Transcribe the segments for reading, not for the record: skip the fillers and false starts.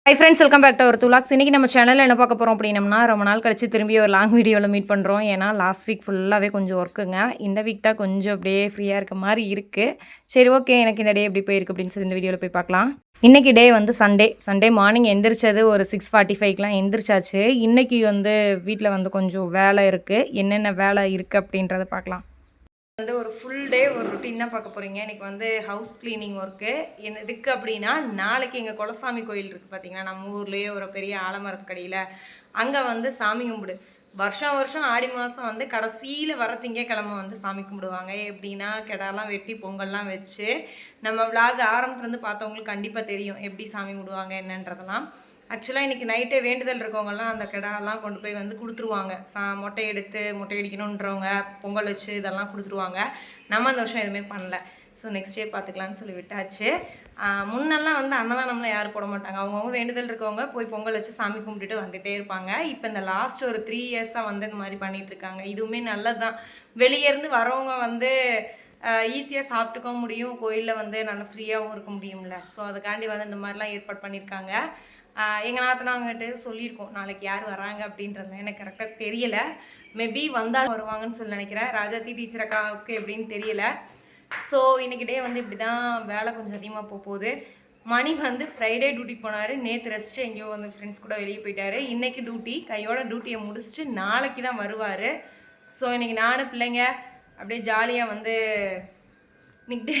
High friends, welcome back to our துலாக்ஸ். இன்றைக்கி நம்ம சேனலில் என்ன பார்க்க போகிறோம் அப்படின்னம்னா, ரொம்ப நாள் கழிச்சு திரும்பி ஒரு லாங் வீடியோவில் மீட் பண்ணுறோம். ஏன்னா லாஸ்ட் வீக் ஃபுல்லாகவே கொஞ்சம் ஒர்க்குங்க. இந்த வீக் தான் கொஞ்சம் அப்படியே ஃப்ரீயாக இருக்க மாதிரி இருக்குது. சரி, ஓகே, எனக்கு இந்த டே எப்படி போயிருக்கு அப்படின்னு சொல்லி இந்த வீடியோவில் போய் பார்க்கலாம். இன்றைக்கி டே வந்து சண்டே மார்னிங் எந்திரிச்சது ஒரு 6:45க்கெலாம் எந்திரிச்சாச்சு. இன்றைக்கி வந்து வீட்டில் வந்து கொஞ்சம் வேலை இருக்குது. என்னென்ன வேலை இருக்குது அப்படின்றத பார்க்கலாம். வந்து ஒரு ஃபுல் டே ஒரு ருட்டீன் தான் பார்க்க போகிறீங்க. இன்றைக்கி வந்து ஹவுஸ் க்ளீனிங் ஒர்க்கு. எதுக்கு அப்படின்னா, நாளைக்கு எங்கள் குலசாமி கோயில் இருக்குது பார்த்தீங்கன்னா, நம்ம ஊர்லேயே ஒரு பெரிய ஆலமரத்துக்கடியில். அங்கே வந்து சாமி கும்பிடு வருஷம் ஆடி மாதம் வந்து கடைசியில் வர திங்கக்கிழமை வந்து சாமி கும்பிடுவாங்க. எப்படின்னா, கிடாலாம் வெட்டி பொங்கல்லாம் வச்சு, நம்ம விளாக் ஆரம்பத்துலேருந்து பார்த்தவங்களுக்கு கண்டிப்பாக தெரியும் எப்படி சாமி கும்பிடுவாங்க என்னன்றதெல்லாம். ஆக்சுவலாக இன்றைக்கி நைட்டே வேண்டுதல் இருக்கவங்கலாம் அந்த கிடாலாம் கொண்டு போய் வந்து கொடுத்துருவாங்க. மொட்டை மொட்டை அடிக்கணுன்றவங்க பொங்கல் வச்சு இதெல்லாம் கொடுத்துருவாங்க. நம்ம அந்த வருஷம் எதுவுமே பண்ணல. ஸோ நெக்ஸ்ட் டே பார்த்துக்கலான்னு சொல்லி விட்டாச்சு. முன்னெல்லாம் வந்து அன்னதானம்லாம் யாரும் போட மாட்டாங்க. அவங்கவுங்க வேண்டுதல் இருக்கவங்க போய் பொங்கல் வச்சு சாமி கும்பிட்டுட்டு வந்துகிட்டே இருப்பாங்க. இப்போ இந்த லாஸ்ட் ஒரு 3 இயர்ஸாக வந்து இந்த மாதிரி பண்ணிகிட்ருக்காங்க. இதுவுமே நல்லது தான். வெளியேருந்து வரவங்க வந்து ஈஸியாக சாப்பிட்டுக்கவும் முடியும், கோயிலில் வந்து நல்லா ஃப்ரீயாகவும் இருக்க முடியும்ல. ஸோ அதுக்காண்டி வந்து இந்த மாதிரிலாம் ஏற்பாடு பண்ணியிருக்காங்க. எங்கள் நாத்தனாங்கிட்ட சொல்லியிருக்கோம் நாளைக்கு யார் வராங்க அப்படின்றதுலாம் எனக்கு கரெக்டாக தெரியலை. மேபி வந்தாலும் வருவாங்கன்னு சொல்லி நினைக்கிறேன். ராஜாத்தி டீச்சர் அக்காவுக்கு எப்படின்னு தெரியல. ஸோ இன்றைக்கி டே வந்து இப்படி தான் வேலை கொஞ்சம் அதிகமாக போகுது. மணி வந்து ஃப்ரைடே டியூட்டி போனார். நேற்று ரெஸ்ட்டு எங்கேயோ வந்து ஃப்ரெண்ட்ஸ் கூட வெளியே போயிட்டார். இன்றைக்கி டியூட்டி கையோட டியூட்டியை முடிச்சுட்டு நாளைக்கு தான் வருவார். ஸோ இன்றைக்கி நானும் பிள்ளைங்க அப்படியே ஜாலியாக வந்து இன்னைக்கு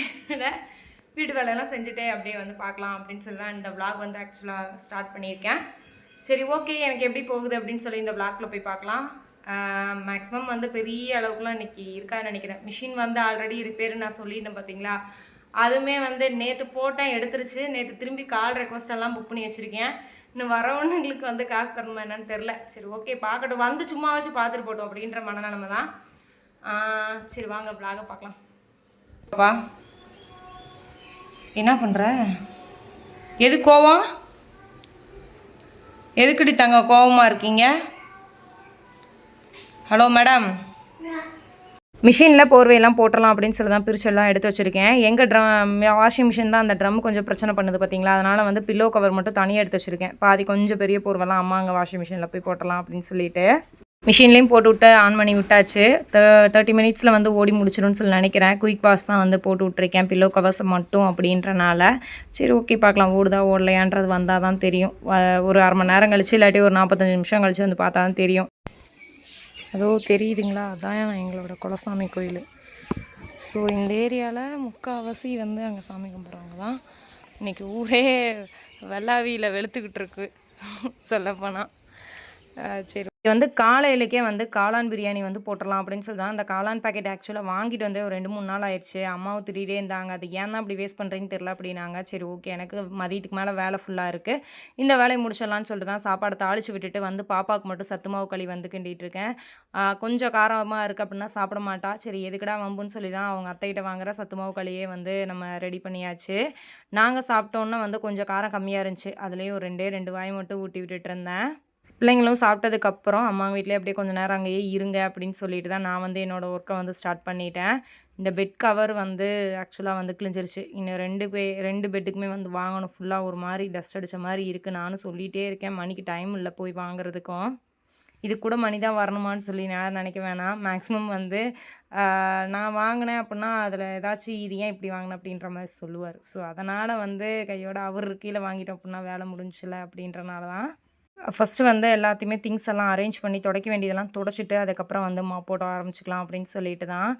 வீட்டு வேலையெல்லாம் செஞ்சுட்டே அப்படியே வந்து பார்க்கலாம் அப்படின்னு சொல்லி தான் இந்த விளாக் வந்து ஆக்சுவலாக ஸ்டார்ட் பண்ணியிருக்கேன். சரி, ஓகே, எனக்கு எப்படி போகுது அப்படின்னு சொல்லி இந்த விளாகில் போய் பார்க்கலாம். மேக்ஸிமம் வந்து பெரிய அளவுக்குலாம் இன்றைக்கி இருக்காதுன்னு நினைக்கிறேன். மிஷின் வந்து ஆல்ரெடி ரிப்பேர்னு நான் சொல்லியிருந்தேன் பார்த்தீங்களா. அதுவுமே வந்து நேற்று போட்டேன், எடுத்துருச்சு. நேற்று திரும்பி கால் ரெக்வஸ்டெல்லாம் புக் பண்ணி வச்சுருக்கேன். இன்னும் வரவனுங்களுக்கு வந்து காசு தரணுமா என்னன்னு தெரில. சரி, ஓகே, பார்க்கட்டும். வந்து சும்மா வச்சு பார்த்துட்டு போட்டோம் அப்படின்ற மனநிலைமை தான். சரி, வாங்க விளாகை பார்க்கலாம். பாப்பா என்ன பண்ணுற? எது கோவம்? எதுக்குடி தங்க கோவமாக இருக்கீங்க? ஹலோ மேடம், மிஷினில் போர்வையெல்லாம் போட்டுடலாம் அப்படின்னு சொல்லி தான் பிரிச்செல்லாம் எடுத்து வச்சுருக்கேன். எங்கள் வாஷிங் மிஷின் தான் அந்த ட்ரம் கொஞ்சம் பிரச்சனை பண்ணுது பார்த்தீங்களா. அதனால் வந்து பில்லோ கவர் மட்டும் தனியாக எடுத்து வச்சுருக்கேன். பாதி கொஞ்சம் பெரிய போர்வெல்லாம் அம்மா அங்கே வாஷிங் மிஷினில் போய் போட்டலாம் அப்படின்னு சொல்லிட்டு மிஷின்லேயும் போட்டு விட்டு ஆன் பண்ணி விட்டாச்சு. 30 மினிட்ஸில் வந்து ஓடி முடிச்சிடும்னு சொல்லி நினைக்கிறேன். குயிக் வாஷ் தான் வந்து போட்டு விட்ருக்கேன், பில்லோ கவர்ஸ் மட்டும் அப்படின்றனால. சரி, ஓகே, பார்க்கலாம் ஓடுதா ஓடலையான்றது வந்தால் தான் தெரியும். ஒரு அரை மணி நேரம் கழிச்சு இல்லாட்டி ஒரு 45 நிமிஷம் கழிச்சு வந்து பார்த்தா தான் தெரியும். அதோ தெரியுதுங்களா, அதான் எங்களோட குலசாமி கோயில். ஸோ இந்த ஏரியாவில் முக்கால்வாசி வந்து அங்கே சாமி கும்பிட்றவங்க தான். இன்றைக்கி ஊரே வெள்ளாவியில் வெளுத்துக்கிட்டு இருக்கு சொல்லப்போனால். சரி, வந்து காலையிலக்கே வந்து காளான் பிரியாணி வந்து போட்டுடலாம் அப்படின்னு சொல்லி தான் அந்த காளான் பேக்கெட் ஆக்சுவலாக வாங்கிட்டு வந்து ஒரு 2-3 நாள் ஆயிடுச்சு. அம்மாவும் திடீரே இருந்தாங்க, அது ஏன் தான் அப்படி வேஸ்ட் பண்ணுறீங்கன்னு தெரில அப்படின்னாங்க. சரி, ஓகே, எனக்கு மதியத்துக்கு மேலே வேலை ஃபுல்லாக இருக்குது, இந்த வேலையை முடிச்சிடலான்னு சொல்லிட்டு தான் சாப்பாடு தாளித்து விட்டுட்டு வந்து பாப்பாவுக்கு மட்டும் சத்து மாவு களி வந்து கிண்டிகிட்டு இருக்கேன். கொஞ்சம் காரமாக இருக்குது அப்படின்னா சாப்பிட மாட்டா. சரி, எதுக்கடா வம்புன்னு சொல்லி தான் அவங்க அத்தைகிட்ட வாங்குகிற சத்து மாவு களியே வந்து நம்ம ரெடி பண்ணியாச்சு. நாங்கள் சாப்பிட்டோன்னா வந்து கொஞ்சம் காரம் கம்மியாக இருந்துச்சு. அதுலேயே ஒரு 2 வாய் மட்டும் ஊட்டி விட்டுட்டு இருந்தேன். பிள்ளைங்களும் சாப்பிட்டதுக்கப்புறம் அம்மா வீட்டிலே அப்படியே கொஞ்சம் நேரம் அங்கேயே இருங்க அப்படின்னு சொல்லிட்டு தான் நான் வந்து என்னோடய ஒர்க்கை வந்து ஸ்டார்ட் பண்ணிட்டேன். இந்த பெட் கவர் வந்து ஆக்சுவலாக வந்து கிழிஞ்சிருச்சு. இன்னும் 2 பெட்டுக்குமே வந்து வாங்கணும். ஃபுல்லாக ஒரு மாதிரி டஸ்ட் அடித்த மாதிரி இருக்குது. நானும் சொல்லிகிட்டே இருக்கேன், மணிக்கு டைம் இல்லை போய் வாங்குறதுக்கும். இது கூட மணி தான் வரணுமான்னு சொல்லி நான் நினைக்க வேணாம். மேக்ஸிமம் வந்து நான் வாங்கினேன் அப்படின்னா அதில் ஏதாச்சும் இது ஏன் இப்படி வாங்கினேன் அப்படின்ற மாதிரி சொல்லுவார். ஸோ அதனால் வந்து கையோட அவர் கீழே வாங்கிட்டோம் அப்படின்னா வேலை முடிஞ்சில்ல அப்படின்றனால தான் ஃபஸ்ட்டு வந்து எல்லாத்தையுமே திங்ஸ் எல்லாம் அரேஞ்ச் பண்ணி துடைக்க வேண்டியதெல்லாம் துடைச்சிட்டு அதுக்கப்புறம் வந்து போட ஆரம்பிச்சிக்கலாம் அப்படின்னு சொல்லிட்டு தான்.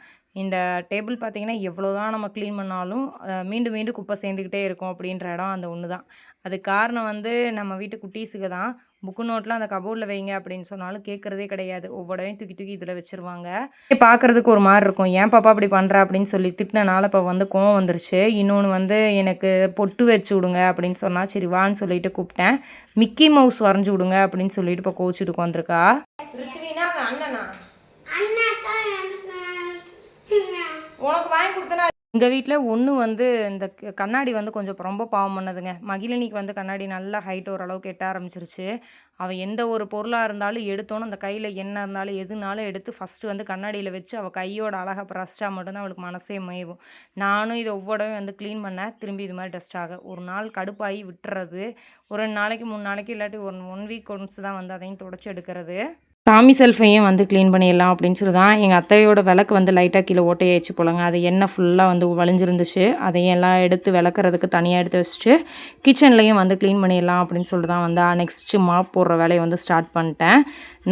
இந்த டேபிள் பார்த்திங்கன்னா எவ்வளோ தான் நம்ம க்ளீன் பண்ணாலும் மீண்டும் குப்பை சேர்ந்துக்கிட்டே இருக்கும் அப்படின்ற இடம் அந்த ஒன்று தான். அதுக்கு காரணம் வந்து நம்ம வீட்டு குட்டீஸுக்கு தான். புக்கு நோட்லாம் அந்த கபோர்டில் வைங்க அப்படின்னு சொன்னாலும் கேட்குறதே கிடையாது. ஒவ்வொடையும் தூக்கி இதில் வச்சுருவாங்க. பார்க்குறதுக்கு ஒரு மாதிரி இருக்கும். ஏன் பாப்பா அப்படி பண்ணுற அப்படின்னு சொல்லி திட்டினால இப்போ வந்து கோவம் வந்துருச்சு. இன்னொன்று வந்து எனக்கு பொட்டு வச்சு விடுங்க அப்படின்னு சொன்னால் சரி வான்னு சொல்லிட்டு கூப்பிட்டேன். மிக்கி மவுஸ் வரைஞ்சி விடுங்க அப்படின்னு சொல்லிட்டு இப்போ கோச்சிட்டு உட்காந்துருக்கா. அண்ணனா உனக்கு வாங்கி கொடுத்தனா எங்கள் வீட்டில் ஒன்று வந்து இந்த கண்ணாடி வந்து கொஞ்சம் ரொம்ப பாவம் பண்ணதுங்க. மகிழினிக்கு வந்து கண்ணாடி நல்லா ஹைட் ஓரளவுக்கு எட்ட ஆரம்பிச்சிருச்சு. அவள் எந்த ஒரு பொருளாக இருந்தாலும் எடுத்தோன்னு அந்த கையில் என்ன இருந்தாலும் எதுனாலும் எடுத்து ஃபஸ்ட்டு வந்து கண்ணாடியில் வச்சு அவள் கையோட அழகை ரசிச்சா மட்டும்தான் அவளுக்கு மனசே மேவும். நானும் இதை ஒவ்வொருடையும் வந்து க்ளீன் பண்ணேன். திரும்பி இது மாதிரி டஸ்ட் ஆக ஒரு நாள் கடுப்பாகி விட்டுறது. ஒரு 2 நாளைக்கு 3 நாளைக்கு இல்லாட்டி ஒரு 1 வீக் ஒன்ஸ் தான் வந்து அதையும் துடைச்சி எடுக்கிறது. சாமி செல்ஃபையும் வந்து க்ளீன் பண்ணிடலாம் அப்படின்னு சொல்லி தான் எங்கள் அத்தையோட விளக்கு வந்து லைட்டாக கீழே ஓட்டையாயிடுச்சு போலங்க. அது எண்ணெய் ஃபுல்லாக வந்து வலிஞ்சிருந்துச்சு. அதையும் எல்லாம் எடுத்து விளக்குறதுக்கு தனியாக எடுத்து வச்சுட்டு கிச்சன்லேயும் வந்து க்ளீன் பண்ணிடலாம் அப்படின்னு சொல்லிட்டு தான் வந்து நெக்ஸ்ட்டு மாப் போடுற வேலையை வந்து ஸ்டார்ட் பண்ணிட்டேன்.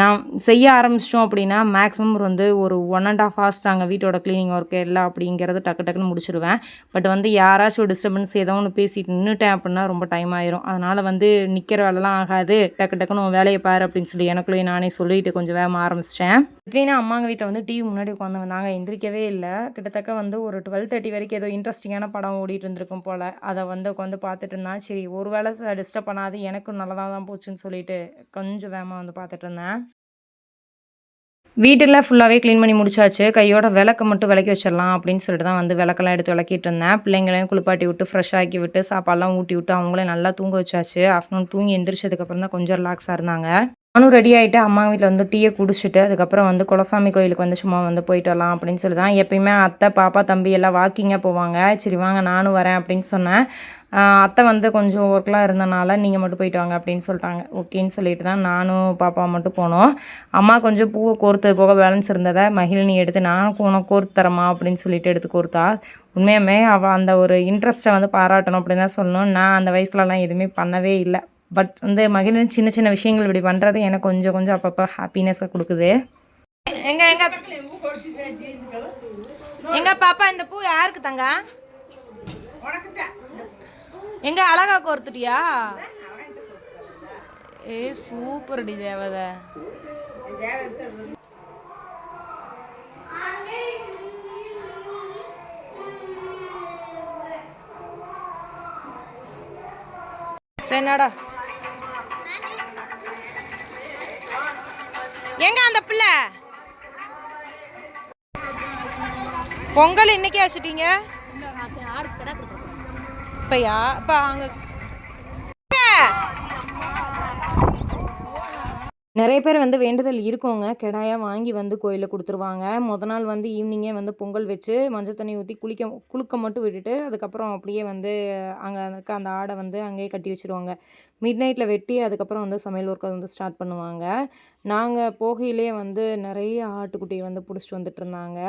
நான் செய்ய ஆரம்பிச்சிட்டோம் அப்படின்னா மேக்ஸிமம் வந்து ஒரு 1.5 hours தாங்க வீட்டோட க்ளீனிங் ஒர்க்கு எல்லாம் அப்படிங்கிறது டக்கு டக்குன்னு முடிச்சிடுவேன். பட் வந்து யாராச்சும் டிஸ்டர்பன்ஸ் ஏதோ ஒன்று பேசிட்டு நின்றுட்டேன் அப்படின்னா ரொம்ப டைம் ஆயிரும். அதனால் வந்து நிற்கிற வேலைலாம் ஆகாது, டக்கு டக்குன்னு உன் வேலையை பாரு அப்படின்னு சொல்லி எனக்குள்ளேயே நானே சொல்லிட்டு கொஞ்சம் வேகமாக ஆரம்பிச்சிட்டேன். ரித்வினா அம்மாங்க வீட்டில் வந்து டிவி முன்னாடி உட்காந்து வந்தாங்க. எந்திரிக்கவே இல்லை. கிட்டத்தட்ட வந்து ஒரு 12:30 வரைக்கும் ஏதோ இன்ட்ரெஸ்டிங்கான படம் ஓடிட்டு இருந்திருக்கும் போல். அதை வந்து உட்காந்து பார்த்துட்டு இருந்தான். சரி ஒரு வேளை டிஸ்டர்ப் பண்ணாது, எனக்கும் நல்லதாக தான் போச்சுன்னு சொல்லிட்டு கொஞ்சம் வேகமாக வந்து பார்த்துட்டு இருந்தேன். வீட்டில் ஃபுல்லாகவே க்ளீன் பண்ணி முடிச்சாச்சு. கையோட விளக்கு மட்டும் விளக்கி வச்சிடலாம் அப்படின்னு சொல்லிட்டு தான் வந்து விளக்கெல்லாம் எடுத்து விளக்கிட்டு இருந்தேன். பிள்ளைங்களையும் குளிப்பாட்டி விட்டு ஃப்ரெஷ் ஆக்கி விட்டு சாப்பாடெலாம் ஊட்டி விட்டு அவங்களையும் நல்லா தூங்க வச்சாச்சு. ஆஃப்டர்நூன் தூங்கி எந்திரிச்சதுக்கப்புறம் தான் கொஞ்சம் ரிலாக்ஸாக இருந்தாங்க. நானும் ரெடி ஆகிட்டு அம்மா வீட்டில் வந்து டீயை குடிச்சிட்டு அதுக்கப்புறம் வந்து குலசாமி கோயிலுக்கு வந்து சும்மா வந்து போயிட்டு வரலாம் அப்படின்னு சொல்லி தான் எப்பயுமே அத்தை பாப்பா தம்பி எல்லாம் வாக்கிங்காக போவாங்க. சரி வாங்க நானும் வரேன் அப்படின்னு சொன்னேன். அத்தை வந்து கொஞ்சம் ஒர்க்லாம் இருந்தனால நீங்கள் மட்டும் போயிட்டு வாங்க அப்படின்னு சொல்லிட்டாங்க. ஓகேன்னு சொல்லிட்டு தான் நானும் பாப்பா மட்டும் போனோம். அம்மா கொஞ்சம் பூவை கோர்த்து போக பேலன்ஸ் இருந்ததை மகிழினி எடுத்து நான் கோர்த்து தரமா அப்படின்னு சொல்லிட்டு எடுத்து கோர்த்தா. உண்மையுமே அவள் அந்த ஒரு இன்ட்ரெஸ்ட்டை வந்து பாராட்டணும் அப்படின்னு தான் சொல்லணும். நான் அந்த வயசுலலாம் எதுவுமே பண்ணவே இல்லை. பட் வந்து மகிழினி சின்ன சின்ன விஷயங்கள் இப்படி பண்ணுறது எனக்கு கொஞ்சம் கொஞ்சம் அப்பப்போ ஹாப்பினஸை கொடுக்குது. எங்க பாப்பா இந்த பூ யாருக்கு தங்க? எங்க அழகா கோர்த்துட்டியா? சூப்பர் டி தேவத. என்னடா எங்க அந்த பிள்ளை? பொங்கல் இன்னைக்கே வச்சுட்டீங்க? இப்பயா இப்போ அங்கே நிறைய பேர் வந்து வேண்டுதல் இருக்கவங்க கிடாயாக வாங்கி வந்து கோயிலில் கொடுத்துருவாங்க. நாள் வந்து ஈவினிங்கே வந்து பொங்கல் வச்சு மஞ்சள் தண்ணி ஊற்றி குளிக்க மட்டும் விட்டுட்டு அதுக்கப்புறம் அப்படியே வந்து அங்கே இருக்க அந்த ஆடை வந்து அங்கேயே கட்டி வச்சுருவாங்க. மிட் நைட்டில் வெட்டி அதுக்கப்புறம் வந்து சமையல் ஒர்க்கை வந்து ஸ்டார்ட் பண்ணுவாங்க. நாங்கள் போகையிலே வந்து நிறைய ஆட்டுக்குட்டியை வந்து பிடிச்சிட்டு வந்துட்டு இருந்தாங்க.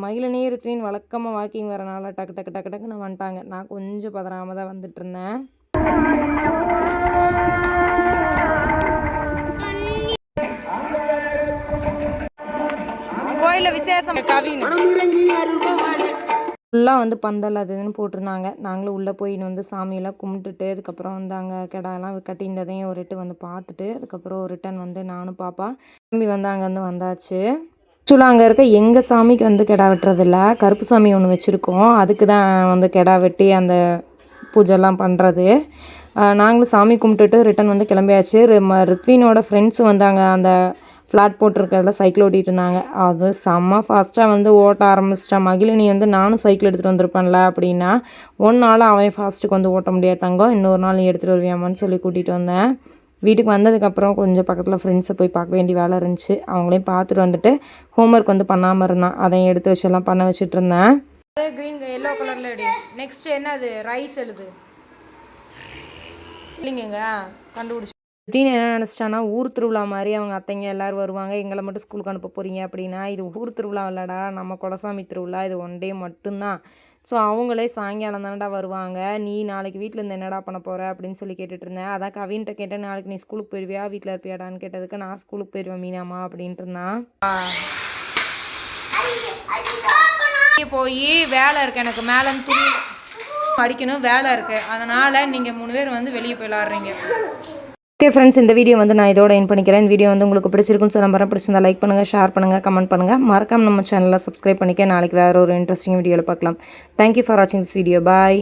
மகிழினி ரித்வின் வழக்கமாக வாக்கிங் வரனால டக்கு டக்கு டக்கு டக்குன்னு வந்துட்டாங்க. நான் கொஞ்சம் பதறாமல் தான் வந்துட்டு இருந்தேன். கோயிலில் விசேஷம் கவின்னு ஃபுல்லாக வந்து பந்தல் அது இதுன்னு போட்டிருந்தாங்க. நாங்களும் உள்ளே போய் வந்து சாமியெல்லாம் கும்பிட்டுட்டு அதுக்கப்புறம் வந்து அங்கே கிடாயெல்லாம் கட்டியிருந்ததையும் ஒரு ரிட்டு வந்து பார்த்துட்டு அதுக்கப்புறம் ஒரு ரிட்டன் வந்து நானும் பாப்பா தம்பி வந்து அங்கேருந்து வந்தாச்சு. ஆக்சுவலாக அங்கே இருக்க எங்கள் சாமிக்கு வந்து கிடா வெட்டுறதில்ல, கருப்பு சாமி ஒன்று வச்சுருக்கோம். அதுக்கு தான் வந்து கிடா வெட்டி அந்த பூஜைலாம் பண்ணுறது. நாங்களும் சாமி கும்பிட்டுட்டு ரிட்டன் வந்து கிளம்பியாச்சு. ரித்வினோட ஃப்ரெண்ட்ஸ் வந்தாங்க. அந்த ஃப்ளாட் போட்டிருக்கிறதுல சைக்கிள் ஓட்டிகிட்டு இருந்தாங்க. அது செம்ம ஃபாஸ்ட்டாக வந்து ஓட்ட ஆரம்பிச்சிட்டான். மகிழினி வந்து நானும் சைக்கிள் எடுத்துகிட்டு வந்திருப்பேன்ல அப்படின்னா ஒரு நாள் அவன் ஃபாஸ்ட்டுக்கு வந்து ஓட்ட முடியாது தங்கம், இன்னொரு நாள் நீ எடுத்துகிட்டு வருவியாமான்னு சொல்லி கூட்டிகிட்டு வந்தேன். வீட்டுக்கு வந்ததுக்கப்புறம் கொஞ்சம் பக்கத்தில் ஃப்ரெண்ட்ஸை போய் பார்க்க வேண்டிய வேலை இருந்துச்சு. அவங்களையும் பார்த்துட்டு வந்துட்டு ஹோம்ஒர்க் வந்து பண்ணாமல் இருந்தான். அதையும் எடுத்து வச்செல்லாம் பண்ண வச்சுட்டு இருந்தேன். க்ரீன் எல்லோ கலரில் எடு. நெக்ஸ்ட் என்னது ரைஸ் எழுது இல்லைங்க கண்டுபிடிச்சி. திடீர்னு என்ன நினச்சிட்டான்னா ஊர் திருவிழா மாதிரி அவங்க அத்தைங்க எல்லோரும் வருவாங்க, எங்களை மட்டும் ஸ்கூலுக்கு அனுப்ப போகிறீங்க அப்படின்னா. இது ஊர் திருவிழா இல்லைடா, நம்ம குலசாமி திருவிழா, இது 1 day மட்டும்தான். ஸோ அவங்களே சாயங்காலம் தானடா வருவாங்க, நீ நாளைக்கு வீட்டில் இருந்து என்னடா பண்ண போகிற அப்படின்னு சொல்லி கேட்டுட்டு இருந்தேன். அதான் கவின்கிட்ட கேட்டேன், நாளைக்கு நீ ஸ்கூலுக்கு போயிடுவியா வீட்டில் இருப்பியாடான்னு கேட்டதுக்கு நான் ஸ்கூலுக்கு போயிடுவேன் மீனாமா அப்படின்ட்டு இருந்தான். போய் வேலை இருக்குது எனக்கு, மேலேன்னு துணி அடிக்கணும் வேலை இருக்குது, அதனால் நீங்கள் 3 பேர் வந்து வெளியே போய் விளாட்றீங்க. ஓகே ஃப்ரெண்ட்ஸ், இந்த வீடியோ வந்து நான் இதோட என் பண்ணிக்கிறேன். இந்த வீடியோ வந்து உங்களுக்கு பிடிச்சிருக்குன்னு சொல்ல நம்புறேன். பிடிச்சிருந்தா லைக் பண்ணுங்கள், ஷேர் பண்ணுங்கள், கமெண்ட் பண்ணுங்கள். மறக்காம நம்ம சேனலில் சப்ஸ்கிரைப் பண்ணிக்க. நாளைக்கு வேறு ஒரு இன்ட்ரெஸ்டிங் வீடியோவில் பார்க்கலாம். தேங்க்யூ ஃபார் வாட்சிங் திஸ் வீடியோ. பாய்.